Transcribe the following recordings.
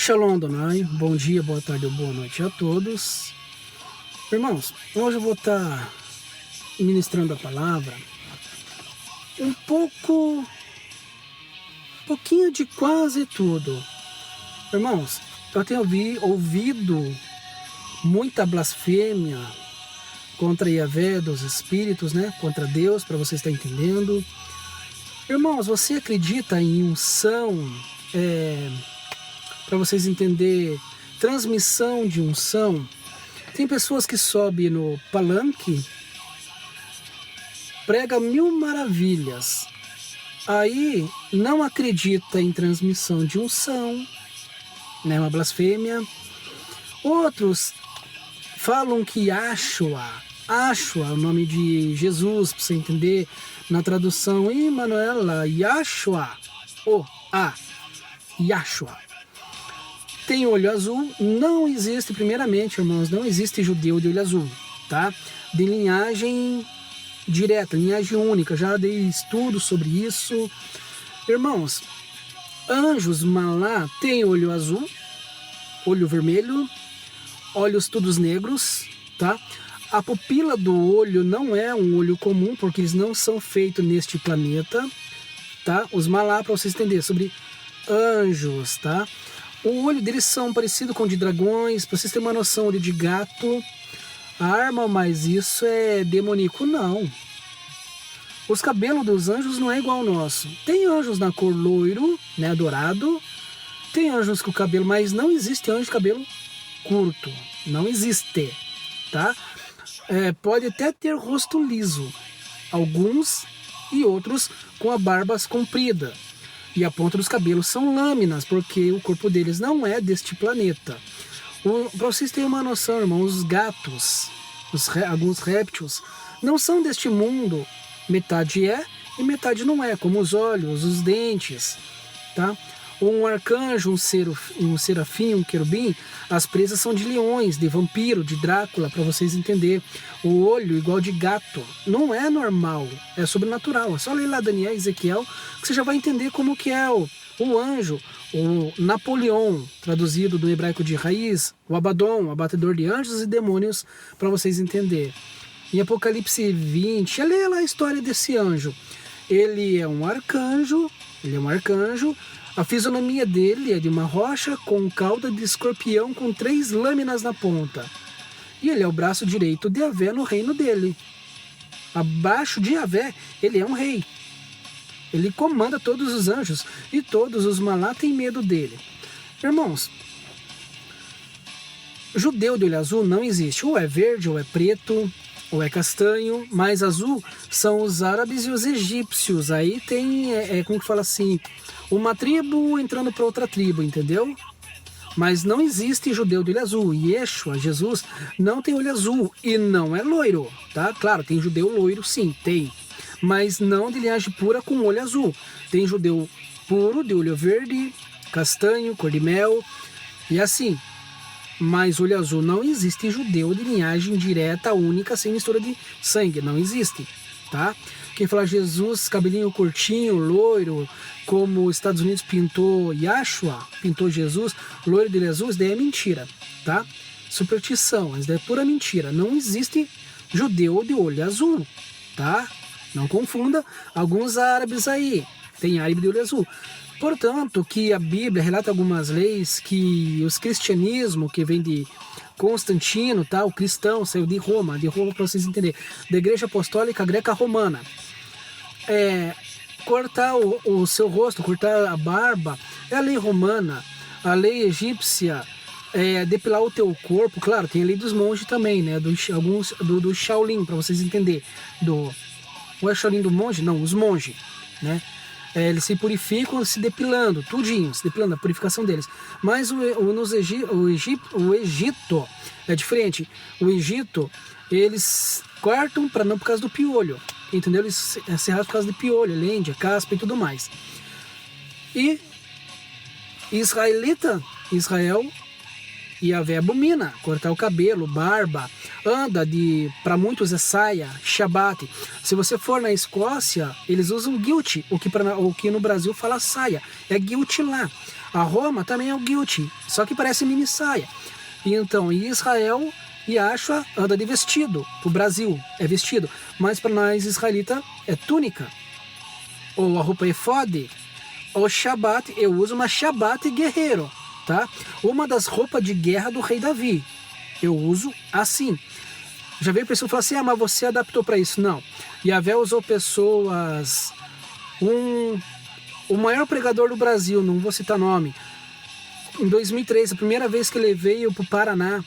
Shalom Adonai, bom dia, boa tarde ou boa noite a todos. Irmãos, hoje eu vou estar ministrando a palavra pouquinho de quase tudo. Irmãos, eu tenho ouvido muita blasfêmia contra Yahvé dos espíritos, né? Contra Deus, para você estar entendendo. Irmãos, você acredita em unção, para vocês entenderem, transmissão de unção? Tem pessoas que sobem no palanque, prega mil maravilhas, aí não acredita em transmissão de unção, né, uma blasfêmia. Outros falam que Yahshua é o nome de Jesus, para você entender, na tradução em Manuela, Yahshua, Yahshua. Tem olho azul, não existe, primeiramente, irmãos, não existe judeu de olho azul, tá? De linhagem direta, linhagem única, já dei estudo sobre isso. Irmãos, anjos malá tem olho azul, olho vermelho, olhos todos negros, tá? A pupila do olho não é um olho comum, porque eles não são feitos neste planeta, tá? Os malá, para vocês entenderem, sobre anjos, tá? O olho deles são parecido com o de dragões, para vocês terem uma noção, olho de gato. A arma, mas isso é demoníaco, não. Os cabelos dos anjos não é igual ao nosso. Tem anjos na cor loiro, né, dourado. Tem anjos com o cabelo, mas não existe anjo de cabelo curto. Não existe, tá? Pode até ter rosto liso. Alguns e outros com a barba comprida. E a ponta dos cabelos são lâminas, porque o corpo deles não é deste planeta. Para vocês terem uma noção, irmão, os gatos, alguns répteis, não são deste mundo. Metade é e metade não é, como os olhos, os dentes, tá? Um arcanjo, um serafim, um querubim, as presas são de leões, de vampiro, de Drácula, para vocês entenderem. O olho igual de gato, não é normal, é sobrenatural. É só ler lá Daniel e Ezequiel que você já vai entender como que é o anjo, o Napoleão, traduzido do hebraico de raiz, o Abaddon, abatedor de anjos e demônios, para vocês entenderem. Em Apocalipse 20, lê lá a história desse anjo. Ele é um arcanjo, a fisionomia dele é de uma rocha com cauda de escorpião com 3 lâminas na ponta. E ele é o braço direito de Yahvé no reino dele. Abaixo de Yahvé, ele é um rei. Ele comanda todos os anjos e todos os malá têm medo dele. Irmãos, judeu de olho azul não existe. Ou é verde, ou é preto, ou é castanho, mas azul são os árabes e os egípcios. Aí tem, como que fala assim, uma tribo entrando para outra tribo, entendeu? Mas não existe judeu de olho azul. Yeshua, Jesus, não tem olho azul e não é loiro, tá? Claro, tem judeu loiro, sim, tem. Mas não de linhagem pura com olho azul. Tem judeu puro de olho verde, castanho, cor de mel e assim. Mas olho azul não existe judeu de linhagem direta, única, sem mistura de sangue. Não existe, tá? Quem fala Jesus, cabelinho curtinho, loiro, como os Estados Unidos pintou Yahshua, pintou Jesus, loiro de Jesus, isso daí é mentira, tá? Superstição, isso daí é pura mentira. Não existe judeu de olho azul, tá? Não confunda alguns árabes aí. Tem árabe de olho azul. Portanto, que a Bíblia relata algumas leis que os cristianismo, que vem de Constantino, tá? O cristão saiu de Roma para vocês entenderem, da Igreja Apostólica Greca-Romana. Cortar o seu rosto, cortar a barba, é a lei romana. A lei egípcia depilar o teu corpo, claro, tem a lei dos monges também, né? Do Shaolin, para vocês entenderem. Não é Shaolin do monge? Não, os monges, né? Eles se purificam se depilando, tudinho, se depilando, a purificação deles. Mas o Egito é diferente. O Egito, eles cortam não por causa do piolho, entendeu? Eles se raspam por causa de piolho, lêndia, caspa e tudo mais. E Israel Yahvé abomina cortar o cabelo, barba, anda para muitos é saia, Shabat. Se você for na Escócia, eles usam guilty, o que no Brasil fala saia, é guilty lá. A Roma também é o guilty, só que parece mini saia. E então, em Israel, Yahshua anda de vestido, o Brasil é vestido, mas para nós israelita é túnica, ou a roupa efode, ou Shabat, eu uso uma Shabat guerreiro, tá? Uma das roupas de guerra do rei Davi, eu uso assim. Já veio pessoa falar assim, mas você adaptou para isso. Não, Yahvé usou pessoas, o maior pregador do Brasil, não vou citar nome, em 2003, a primeira vez que ele veio para o Paraná,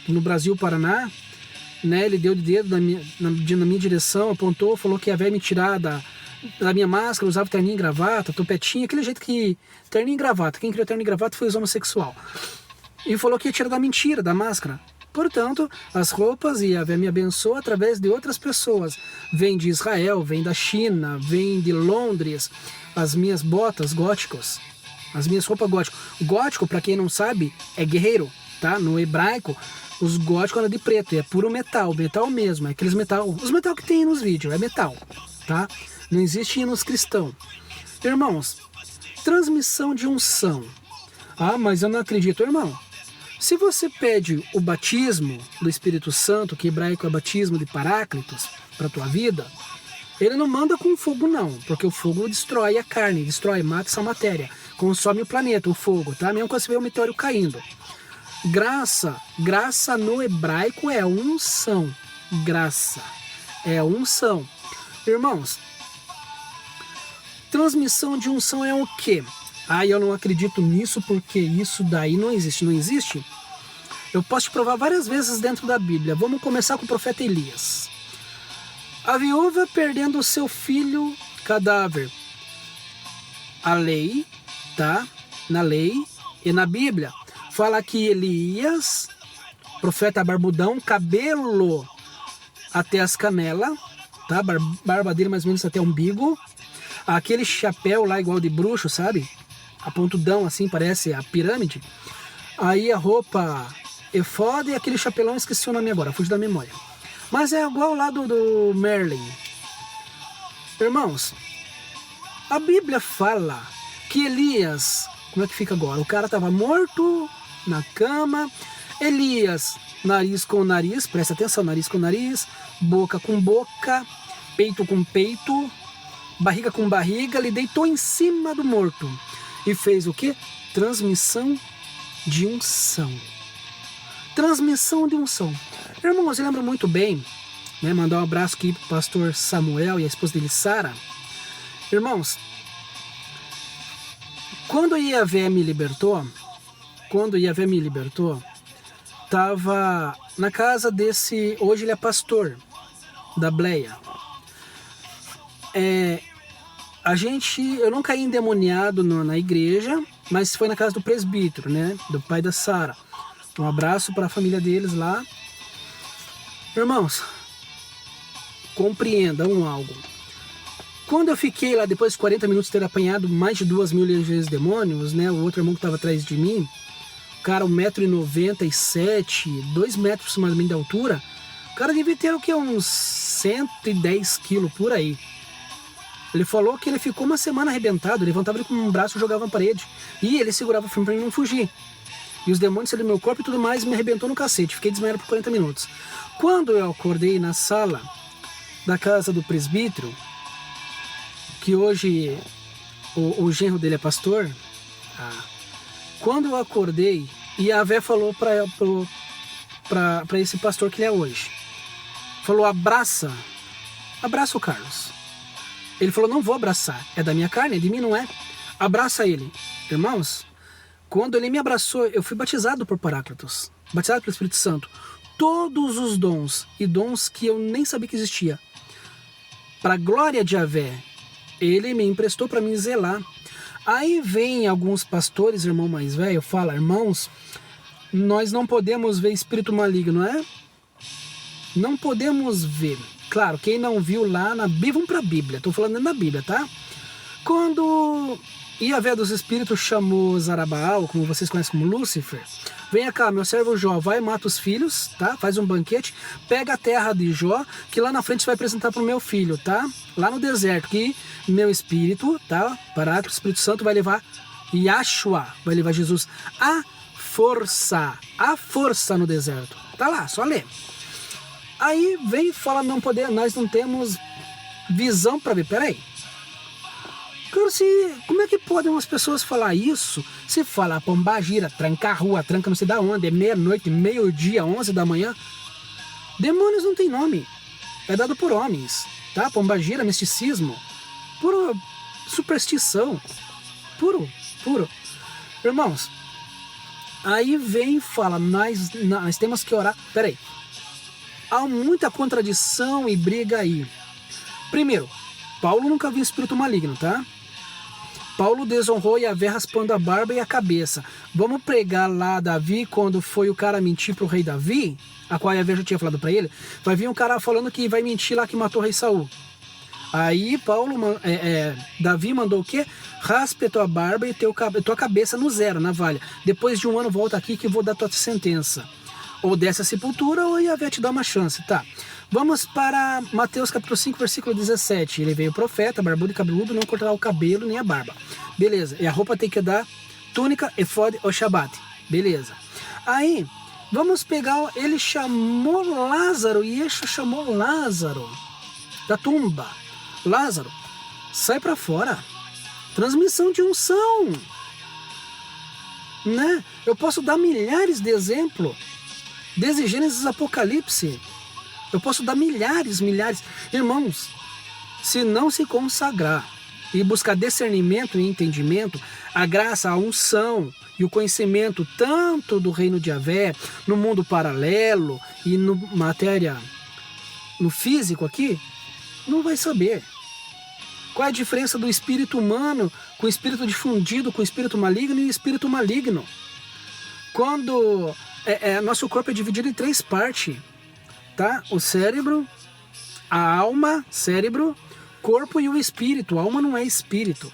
no Brasil, Paraná, né, ele deu de dedo na minha direção, apontou, falou que Yahvé me tirar da minha máscara, usava terninho e gravata, topetinho, aquele jeito que... terninho e gravata, quem criou terninho e gravata foi os homossexual. E falou que ia tirar da mentira, da máscara. Portanto, as roupas, Yahvé me abençoa através de outras pessoas. Vem de Israel, vem da China, vem de Londres, as minhas botas góticas, as minhas roupas góticas. Gótico, para quem não sabe, é guerreiro, tá? No hebraico, os góticos andam de preto, é puro metal mesmo, é aqueles metal, os metal que tem nos vídeos, é metal, tá? Não existe nos cristãos. Irmãos, transmissão de unção. Ah, mas eu não acredito, irmão. Se você pede o batismo do Espírito Santo, que em hebraico é batismo de Paráclitos, para a tua vida, ele não manda com fogo não, porque o fogo destrói a carne, mata essa matéria, consome o planeta, o fogo, tá? Mesmo quando você vê o meteoro caindo. Graça no hebraico é unção. Graça é unção. Irmãos, transmissão de unção é o quê? Ah, eu não acredito nisso porque isso daí não existe. Não existe? Eu posso te provar várias vezes dentro da Bíblia. Vamos começar com o profeta Elias. A viúva perdendo o seu filho cadáver. A lei, tá? Na lei e na Bíblia fala que Elias, profeta barbudão, cabelo até as canelas, tá? Barba dele mais ou menos até o umbigo. Aquele chapéu lá igual de bruxo, sabe? Apontudão assim, parece a pirâmide. Aí a roupa efode e aquele chapelão, esqueci o nome agora, fugi da memória. Mas é igual lá do Merlin. Irmãos, a Bíblia fala que Elias, como é que fica agora? O cara estava morto na cama. Elias, nariz com nariz, presta atenção, nariz com nariz, boca com boca, peito com peito, barriga com barriga, ele deitou em cima do morto e fez o que? Transmissão de unção. Transmissão de unção. Irmãos, eu lembro muito bem, né, mandar um abraço aqui pro pastor Samuel e a esposa dele, Sara. Irmãos, quando Yahvé me libertou, tava na casa desse, hoje ele é pastor da Bleia. Eu não caí endemoniado na igreja, mas foi na casa do presbítero, né, do pai da Sara. Um abraço para a família deles lá. Irmãos, compreendam algo. Quando eu fiquei lá, depois de 40 minutos de ter apanhado mais de 2.000 legiões de demônios, né, o outro irmão que estava atrás de mim, o cara 1,97 m, 2 metros mais ou menos de altura, o cara devia ter o que, uns 110 quilos por aí. Ele falou que ele ficou uma semana arrebentado, levantava ele com um braço e jogava na parede. E ele segurava o filme para ele não fugir. E os demônios saíram do meu corpo e tudo mais, me arrebentou no cacete. Fiquei desmaiado por 40 minutos. Quando eu acordei na sala da casa do presbítero, que hoje o genro dele é pastor, quando eu acordei, Yahvé falou para esse pastor que ele é hoje, falou, abraça o Carlos. Ele falou, não vou abraçar, é da minha carne, é de mim, não é? Abraça ele. Irmãos, quando ele me abraçou, eu fui batizado por Paráclitos, batizado pelo Espírito Santo. Todos os dons, e dons que eu nem sabia que existia, para a glória de Yahvé, ele me emprestou para me zelar. Aí vem alguns pastores, irmão mais velho, fala, irmãos, nós não podemos ver espírito maligno, não é? Não podemos ver. Claro, quem não viu lá na Bíblia, vamos para a Bíblia, estou falando na Bíblia, tá? Quando E a véia dos espíritos chamou Zarabaal, como vocês conhecem como Lúcifer. Venha cá, meu servo Jó, vai e mata os filhos, tá? Faz um banquete, pega a terra de Jó, que lá na frente você vai apresentar pro meu filho, tá? Lá no deserto, que meu espírito, tá? Paráclito, o Espírito Santo vai levar Yahshua, vai levar Jesus a força no deserto. Tá lá, só lê. Aí vem e fala, não poder, nós não temos visão para ver. Peraí. Como é que podem umas pessoas falar isso? Se fala pombagira, tranca a rua, tranca não sei da onde, é meia-noite, meio-dia, 11 da manhã. Demônios não tem nome. É dado por homens, tá? Pombagira, misticismo, pura superstição. Puro. Irmãos, aí vem e fala, nós temos que orar. Peraí. Há muita contradição e briga aí. Primeiro, Paulo nunca viu espírito maligno, tá? Paulo desonrou Yahvé raspando a barba e a cabeça. Vamos pregar lá Davi quando foi o cara mentir pro rei Davi, a qual Yahvé já tinha falado para ele. Vai vir um cara falando que vai mentir lá que matou o rei Saul. Aí Davi mandou o quê? Raspe a tua barba e tua cabeça no zero, na valha. Depois de um ano volta aqui que vou dar tua sentença. Ou desce a sepultura ou Yahvé te dá uma chance, tá? Vamos para Mateus capítulo 5, versículo 17. Ele veio profeta, barbudo e cabeludo, não cortará o cabelo nem a barba. Beleza. E a roupa tem que dar túnica, efode ou shabat. Beleza. Aí, vamos pegar, ele chamou Lázaro, e Yeshua chamou Lázaro da tumba. Lázaro, sai para fora. Transmissão de unção. Né? Eu posso dar milhares de exemplos. Desde Gênesis Apocalipse. Eu posso dar milhares. Irmãos, se não se consagrar e buscar discernimento e entendimento, a graça, a unção e o conhecimento tanto do reino de Yahvé, no mundo paralelo e no físico aqui, não vai saber. Qual é a diferença do espírito humano com o espírito difundido, com o espírito maligno e o espírito maligno? Quando nosso corpo é dividido em 3 partes, tá? O cérebro, a alma, corpo e o espírito. A alma não é espírito,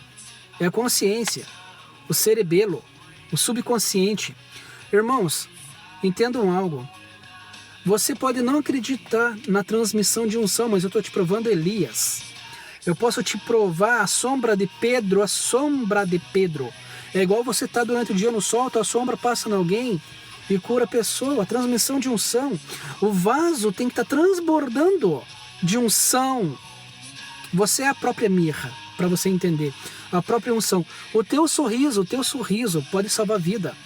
é a consciência, o cerebelo, o subconsciente. Irmãos, entendam algo. Você pode não acreditar na transmissão de unção, mas eu estou te provando Elias. Eu posso te provar a sombra de Pedro, É igual você estar durante o dia no sol, a sombra passa em alguém e cura a pessoa. A transmissão de unção. O vaso tem que estar transbordando de unção. Você é a própria mirra, para você entender. A própria unção. O teu sorriso pode salvar a vida.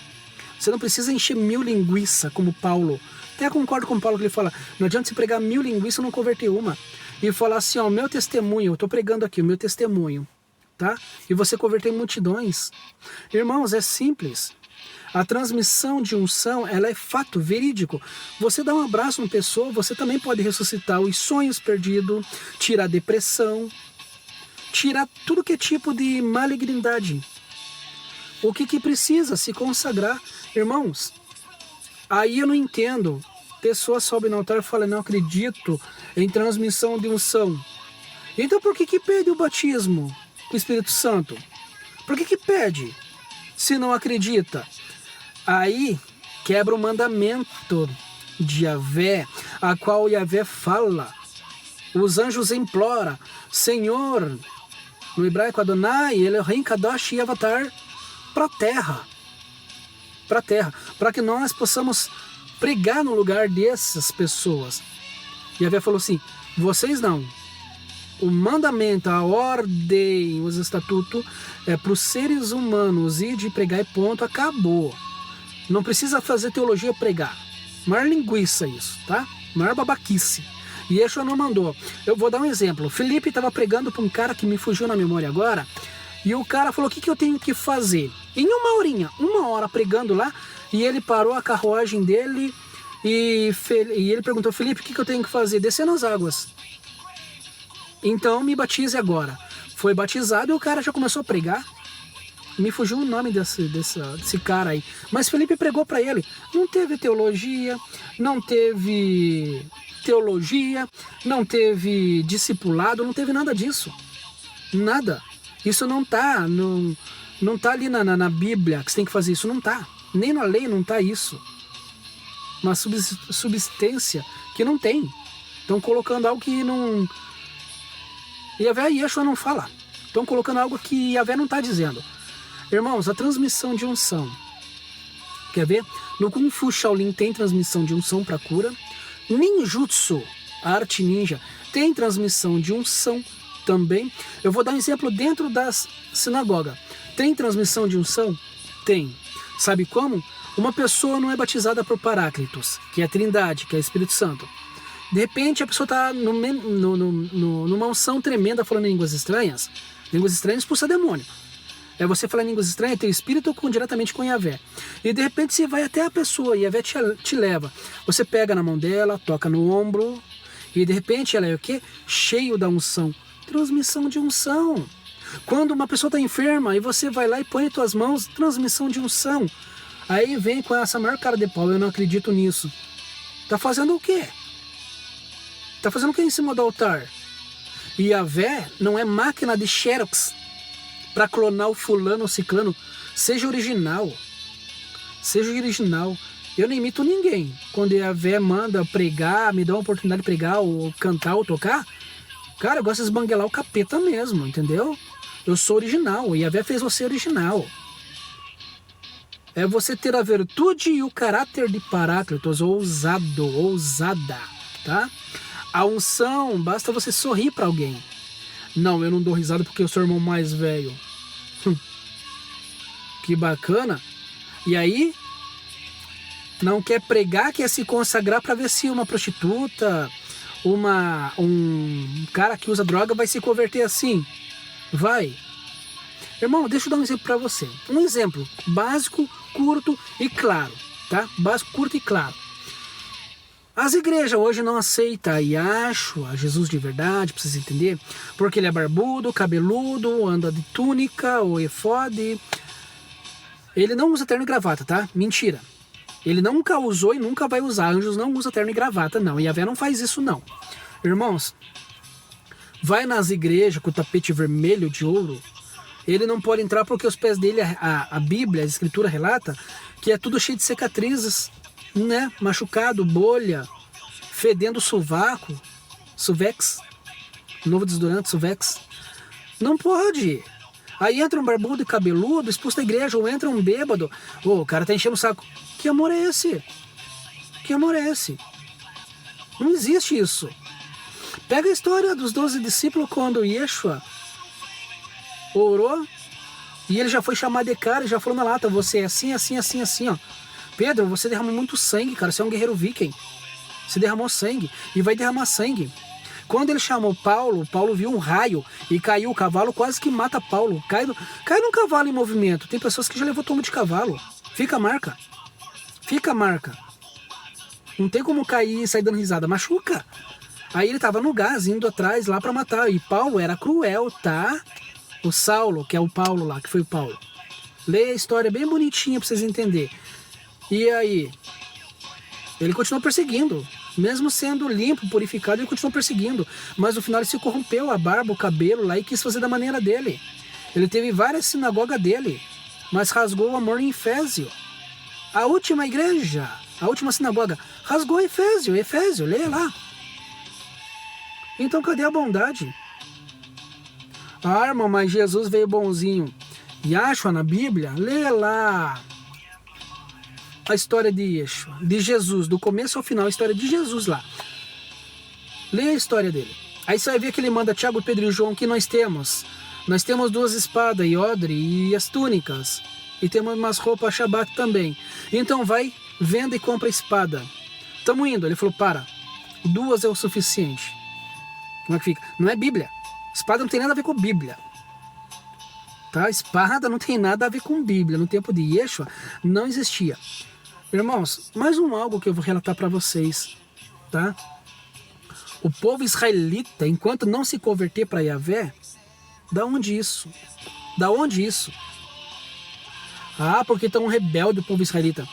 Você não precisa encher 1000 linguiça, como Paulo. Até concordo com o Paulo que ele fala, não adianta você pregar 1000 linguiça e não converter uma. E falar assim, ó, o meu testemunho, eu estou pregando aqui, o meu testemunho, tá? E você converter multidões. Irmãos, é simples. A transmissão de unção, ela é fato verídico. Você dá um abraço numa pessoa, você também pode ressuscitar os sonhos perdidos, tirar a depressão, tirar tudo que é tipo de malignidade. O que precisa? Se consagrar. Irmãos, aí eu não entendo. Pessoa sobe no altar e fala, não acredito em transmissão de unção. Então por que pede o batismo com o Espírito Santo? Por que pede se não acredita? Aí quebra o mandamento de Yahvé, a qual Yahvé fala. Os anjos imploram, Senhor, no hebraico Adonai, Elohim Kadosh e Avatar, para a terra, para que nós possamos pregar no lugar dessas pessoas. Yahvé falou assim, vocês não. O mandamento, a ordem, os estatutos é para os seres humanos ir de pregar e ponto, acabou. Não precisa fazer teologia pregar. Maior linguiça isso, tá? Maior babaquice. E Yeshua não mandou. Eu vou dar um exemplo. Felipe estava pregando para um cara que me fugiu na memória agora, e o cara falou, o que eu tenho que fazer? Em uma hora pregando lá, e ele parou a carruagem dele e ele perguntou, Felipe, o que eu tenho que fazer? Descer nas águas. Então me batize agora. Foi batizado e o cara já começou a pregar. Me fugiu o nome desse cara aí. Mas Felipe pregou para ele. Não teve teologia, não teve discipulado, não teve nada disso. Nada. Isso não está Não tá ali na Bíblia que você tem que fazer isso, não tá. Nem na lei não tá isso. Uma substância que não tem. Estão colocando algo que não... Yahvé e Yeshua não fala. Estão colocando algo que Yahvé não está dizendo. Irmãos, a transmissão de unção. Quer ver? No Kung Fu Shaolin tem transmissão de unção para cura. Ninjutsu, a arte ninja, tem transmissão de unção também. Eu vou dar um exemplo dentro das sinagogas. Tem transmissão de unção? Tem. Sabe como? Uma pessoa não é batizada por Paráclitos, que é a Trindade, que é o Espírito Santo. De repente a pessoa está numa unção tremenda falando em línguas estranhas. Línguas estranhas expulsa demônio. É você falar em línguas estranhas, teu espírito diretamente com Yahvé. E de repente você vai até a pessoa, e Yahvé te leva. Você pega na mão dela, toca no ombro, e de repente ela é o quê? Cheio da unção. Transmissão de unção. Quando uma pessoa está enferma, e você vai lá e põe em tuas mãos, transmissão de unção. Aí vem com essa maior cara de pau, eu não acredito nisso. Tá fazendo o quê? Tá fazendo o que em cima do altar? E Yahvé não é máquina de xerox para clonar o fulano ou ciclano. Seja original. Seja original. Eu não imito ninguém. Quando Yahvé manda pregar, me dá uma oportunidade de pregar, ou cantar, ou tocar, cara, eu gosto de esbanguelar o capeta mesmo, entendeu? Eu sou original. Yahvé fez você original. É você ter a virtude e o caráter de Paráclitos, ousado, ousada, tá? A unção, basta você sorrir para alguém. Não, eu não dou risada porque eu sou o irmão mais velho. Que bacana. E aí, não quer pregar, quer se consagrar para ver se uma prostituta, um cara que usa droga vai se converter assim. Vai. Irmão, deixa eu dar um exemplo para você. Um exemplo básico, curto e claro, tá? Básico, curto e claro. As igrejas hoje não aceitam Yahshua, Jesus de verdade, precisa entender, porque ele é barbudo, cabeludo, anda de túnica ou efode. Ele não usa terno e gravata, tá? Mentira. Ele nunca usou e nunca vai usar. Anjos não usam terno e gravata, não. Yahvé não faz isso, não. Irmãos, vai nas igrejas com o tapete vermelho de ouro. Ele não pode entrar porque os pés dele, a Bíblia, a Escritura relata que é tudo cheio de cicatrizes, né? Machucado, bolha, fedendo sovaco, Suvex, novo desodorante, Suvex. Não pode. Aí entra um barbudo e cabeludo, expulso da igreja, ou entra um bêbado. Ô, o cara tá enchendo o saco. Que amor é esse? Que amor é esse? Não existe isso. Pega a história dos 12 discípulos quando Yeshua orou e ele já foi chamado de cara e já falou na lata, você é assim, assim, assim, assim, ó. Pedro, você derramou muito sangue, cara, você é um guerreiro viking. Você derramou sangue e vai derramar sangue. Quando ele chamou Paulo, Paulo viu um raio e caiu o cavalo, quase que mata Paulo. Cai num cavalo em movimento. Tem pessoas que já levou tombo de cavalo. Fica a marca. Fica a marca. Não tem como cair e sair dando risada. Machuca. Aí ele tava no gás, indo atrás lá pra matar. E Paulo era cruel, tá? O Saulo, que é o Paulo lá, que foi o Paulo. Leia a história bem bonitinha pra vocês entenderem. E aí? Ele continuou perseguindo. Mesmo sendo limpo, purificado, ele continuou perseguindo. Mas no final ele se corrompeu, a barba, o cabelo lá, e quis fazer da maneira dele. Ele teve várias sinagogas dele, mas rasgou o amor em Efésio. A última igreja, a última sinagoga, rasgou Efésio, leia lá. Então cadê a bondade? Ah, irmão, mas Jesus veio bonzinho. Yahshua na Bíblia, leia lá. A história de Yeshua, de Jesus, do começo ao final, a história de Jesus lá. Leia a história dele. Aí você vai ver que ele manda Tiago, Pedro e João, que nós temos. Nós temos 2 espadas, Iodre e as túnicas. E temos umas roupas Shabat também. Então vai, venda e compra espada. Tamo indo. Ele falou, para. 2 é o suficiente. Como é que fica? Não é Bíblia. Espada não tem nada a ver com Bíblia. Tá? Espada não tem nada a ver com Bíblia. No tempo de Yeshua não existia. Irmãos, mais algo que eu vou relatar para vocês, tá? O povo israelita, enquanto não se converter para Yahvé, da onde isso? Da onde isso? Ah, porque estão rebelde o povo israelita.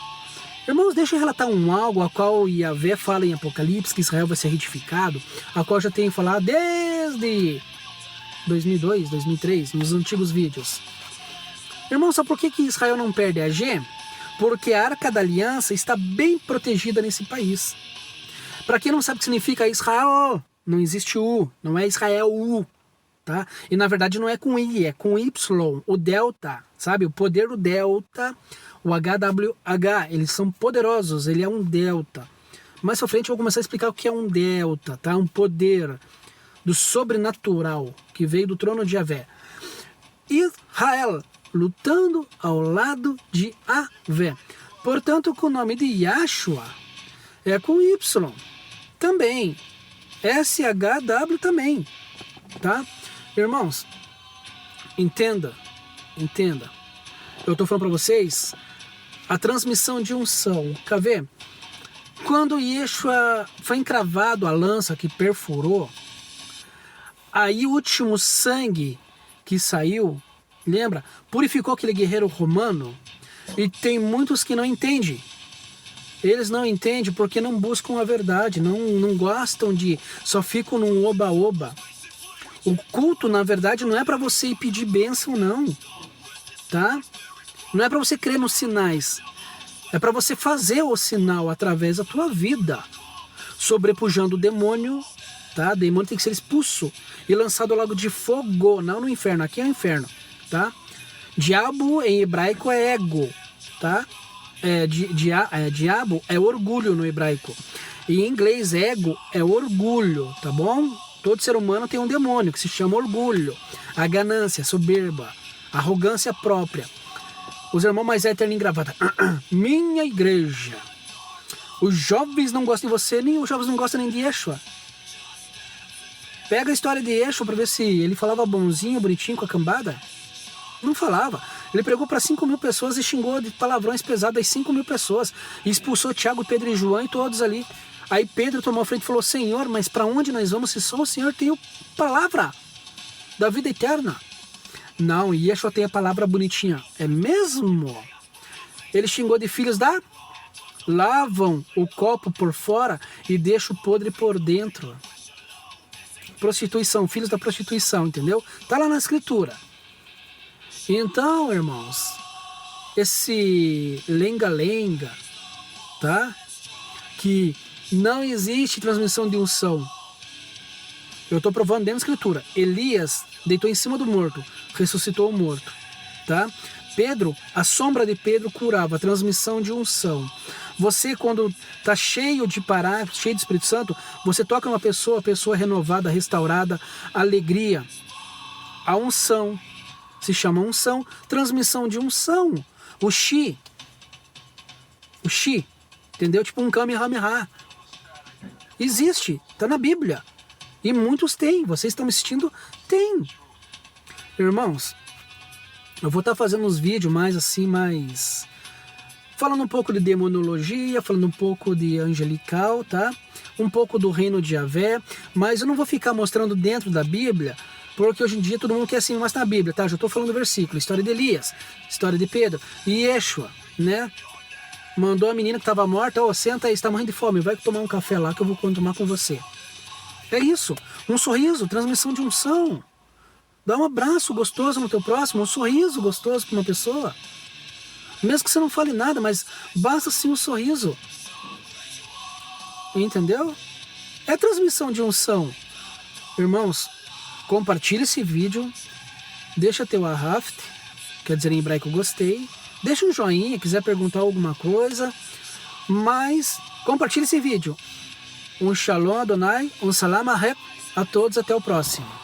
Irmãos, deixa eu relatar algo a qual Yahvé fala em Apocalipse, que Israel vai ser retificado, a qual eu já tenho falado desde 2002, 2003, nos antigos vídeos. Irmão, sabe por que Israel não perde a G? Porque a Arca da Aliança está bem protegida nesse país. Para quem não sabe o que significa Israel, não existe U, não é Israel U, tá? E na verdade não é com I, é com Y, o delta, sabe? O poder do delta, o HWH, eles são poderosos, ele é um delta. Mais pra frente eu vou começar a explicar o que é um delta, tá? Um poder do sobrenatural que veio do trono de Yahvé. Israel lutando ao lado de Yahvé. Portanto, com o nome de Yahshua é com Y também. SHW também, tá? Irmãos, entenda. Eu tô falando para vocês a transmissão de unção. Quer ver? Quando Yeshua foi encravado a lança que perfurou, aí o último sangue que saiu, lembra? Purificou aquele guerreiro romano. E tem muitos que não entendem. Eles não entendem porque não buscam a verdade, não gostam de... Só ficam num oba-oba. O culto, na verdade, não é para você ir pedir bênção, não. Tá? Não é para você crer nos sinais. É para você fazer o sinal através da tua vida. Sobrepujando o demônio, tá? O demônio tem que ser expulso e lançado ao lago de fogo, não no inferno. Aqui é o inferno, tá? Diabo em hebraico é ego, tá? Diabo é orgulho no hebraico. E em inglês, ego é orgulho, tá bom? Todo ser humano tem um demônio que se chama orgulho. A ganância, a soberba, a arrogância própria. Os irmãos mais eternos em gravata. Minha igreja. Os jovens não gostam de você, nem os jovens não gostam nem de Yeshua. Pega a história de Yeshua para ver se ele falava bonzinho, bonitinho com a cambada. Não falava. Ele pregou para 5.000 pessoas e xingou de palavrões pesados as 5.000 pessoas. E expulsou Tiago, Pedro e João e todos ali. Aí Pedro tomou a frente e falou: Senhor, mas para onde nós vamos se só o Senhor tem a palavra da vida eterna? Não, Yeshua tem a palavra bonitinha. É mesmo? Ele xingou de filhos da... Lavam o copo por fora e deixam o podre por dentro. Prostituição, filhos da prostituição, entendeu? Tá lá na escritura. Então, irmãos, esse lenga-lenga, tá? Que não existe transmissão de unção. Eu estou provando dentro da escritura. Elias deitou em cima do morto, ressuscitou o morto, tá? Pedro, a sombra de Pedro curava, a transmissão de unção. Você, quando está cheio de parar, cheio de Espírito Santo, você toca uma pessoa, a pessoa renovada, restaurada, alegria. A unção se chama unção, transmissão de unção. O Shi, entendeu? Tipo um Kamehameha. Existe, está na Bíblia. E muitos têm. Vocês estão me assistindo? Tem. Irmãos, eu vou estar fazendo uns vídeos mais assim, mais... falando um pouco de demonologia, falando um pouco de angelical, tá? Um pouco do reino de Yahvé. Mas eu não vou ficar mostrando dentro da Bíblia, porque hoje em dia todo mundo quer assim, mas na Bíblia, tá? Já estou falando do versículo. História de Elias, história de Pedro. E Yeshua, né? Mandou a menina que estava morta: ó, senta aí, você está morrendo de fome, vai tomar um café lá que eu vou tomar com você. É isso. Um sorriso, transmissão de unção. Dá um abraço gostoso no teu próximo, um sorriso gostoso para uma pessoa. Mesmo que você não fale nada, mas basta sim um sorriso. Entendeu? É transmissão de unção. Irmãos, compartilhe esse vídeo. Deixa teu ahaft, quer dizer em hebraico gostei. Deixa um joinha, quiser perguntar alguma coisa. Mas compartilhe esse vídeo. Um shalom Adonai, um salam a todos, até o próximo.